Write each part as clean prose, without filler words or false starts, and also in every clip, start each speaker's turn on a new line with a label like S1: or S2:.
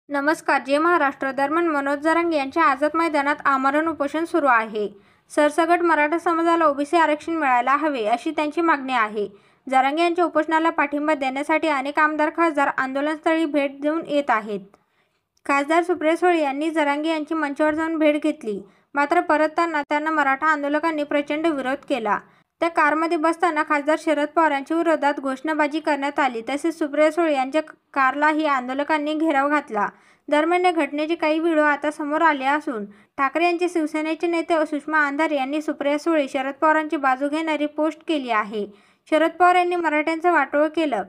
S1: नमस्कार. जय महाराष्ट्र. दरम्यान मनोज जरांगे यांच्या आझाद मैदानात आमरण उपोषण सुरू आहे. सरसकट मराठा समाजाला ओबीसी आरक्षण मिळायला हवे अशी त्यांची मागणी आहे. जरांगे यांच्या उपोषणाला पाठिंबा देण्यासाठी अनेक आमदार, खासदार आंदोलनस्थळी भेट देऊन येत आहेत. खासदार सुप्रिया सुळे यांनी जरांगे यांची मंचावर जाऊन भेट घेतली. मात्र परतताना त्यांना मराठा आंदोलकांनी प्रचंड विरोध केला. त्या कारमध्ये बसताना खासदार शरद पवार यांच्या विरोधात घोषणाबाजी करण्यात आली. तसेच सुप्रिया सुळे यांच्या कारलाही आंदोलकांनी घेराव घातला. दरम्यान या घटनेचे काही व्हिडिओ आता समोर आले असून ठाकरे यांचे शिवसेनेचे नेते सुषमा अंधारे यांनी सुप्रिया सुळे, शरद पवारांची बाजू घेणारी पोस्ट केली आहे. शरद पवार यांनी मराठ्यांचं वाटोळं केलं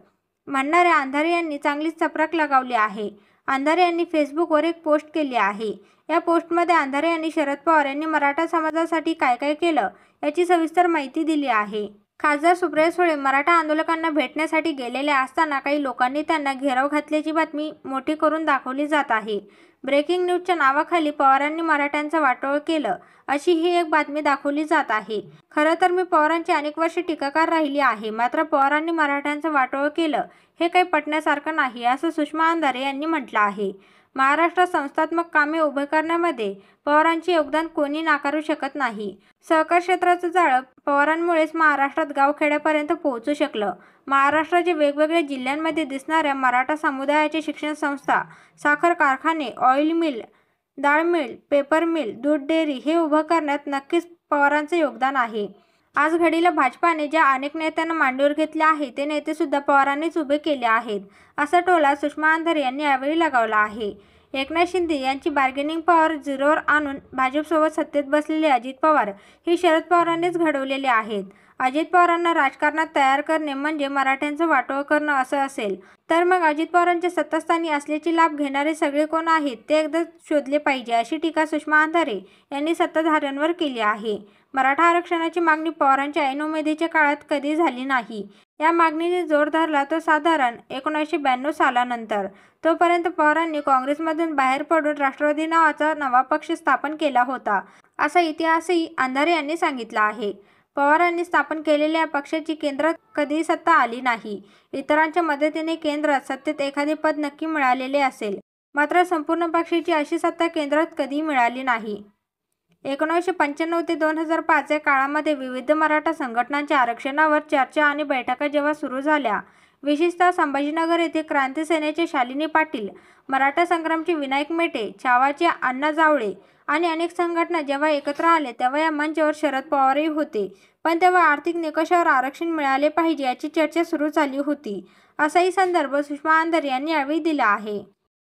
S1: म्हणणाऱ्या अंधारे यांनी चांगलीच चपराक लगावली आहे. अंधारे यांनी फेसबुकवर एक पोस्ट केली आहे. या पोस्टमध्ये अंधारे यांनी शरद पवार यांनी मराठा समाजासाठी काय काय केलं याची सविस्तर माहिती दिली आहे. खासदार सुप्रिया सुळे मराठा आंदोलकांना भेटण्यासाठी गेलेल्या असताना काही लोकांनी त्यांना घेराव घातल्याची बातमी मोठी करून दाखवली जात आहे. ब्रेकिंग न्यूजच्या नावाखाली पवारांनी मराठ्यांचं वाटोळं केलं अशी ही एक बातमी दाखवली जात आहे. खरं तर मी पवारांची अनेक वर्षे टीकाकार राहिली आहे. मात्र पवारांनी मराठ्यांचं वाटोळं केलं हे काही पटण्यासारखं नाही असं सुषमा अंधारे यांनी म्हटलं आहे. महाराष्ट्रात संस्थात्मक कामे उभे करण्यामध्ये पवारांचे योगदान कोणी नाकारू शकत नाही. सहकार क्षेत्राचं जाळं पवारांमुळेच महाराष्ट्रात गावखेड्यापर्यंत पोहोचू शकलं. महाराष्ट्राच्या वेगवेगळ्या जिल्ह्यांमध्ये दिसणाऱ्या मराठा समुदायाच्या शिक्षण संस्था, साखर कारखाने, ऑइल मिल, डाळ मिल, पेपर मिल, दूध डेअरी हे उभं करण्यात नक्कीच पवारांचं योगदान आहे. आज घडीला भाजपाने ज्या अनेक नेत्यांना मांडीवर घेतले आहे ते नेते सुद्धा पवारांनीच उभे केले आहेत असा टोला सुषमा अंधारे यांनी यावेळी लगावला आहे. एकनाथ शिंदे यांची बार्गेनिंग पॉवर झिरोवर आणून भाजपसोबत सत्तेत बसलेले अजित पवार हे शरद पवारांनीच घडवलेले आहेत. अजित पवारांना राजकारणात तयार करणे म्हणजे मराठ्यांचं वाटोळं करणं असं असेल तर मग अजित पवारांच्या सत्तास्थानी असल्याचे लाभ घेणारे सगळे कोण आहेत ते एकदा शोधले पाहिजे अशी टीका सुषमा अंधारे यांनी सत्ताधाऱ्यांवर केली आहे. मराठा आरक्षणाची मागणी पवारांच्या ऐन उमेदीच्या काळात कधी झाली नाही. या मागणीने जोर धरला तो साधारण 1992 सालानंतर. तोपर्यंत पवारांनी काँग्रेसमधून बाहेर पडून राष्ट्रवादी नावाचा नवा पक्ष स्थापन केला होता असा इतिहासही अंधारे यांनी सांगितला आहे. पवारांनी स्थापन केलेल्या या पक्षाची केंद्रात कधीही सत्ता आली नाही. इतरांच्या मदतीने केंद्रात सत्तेत एखादे पद नक्की मिळालेले असेल, मात्र संपूर्ण पक्षाची अशी सत्ता केंद्रात कधीही मिळाली नाही. 1995 ते 2005 या काळामध्ये विविध मराठा संघटनांच्या आरक्षणावर चर्चा आणि बैठका जेव्हा सुरू झाल्या, विशेषतः संभाजीनगर येथे क्रांती सेनेचे शालिनी पाटील, मराठा संग्रामचे विनायक मेटे, छावाचे अण्णा जावळे आणि अनेक संघटना जेव्हा एकत्र आले तेव्हा या मंचावर शरद पवारही होते. पण तेव्हा आर्थिक निकषावर आरक्षण मिळाले पाहिजे याची चर्चा सुरू झाली होती. असाही संदर्भ सुषमा अंधारे यांनी यावेळी दिला आहे.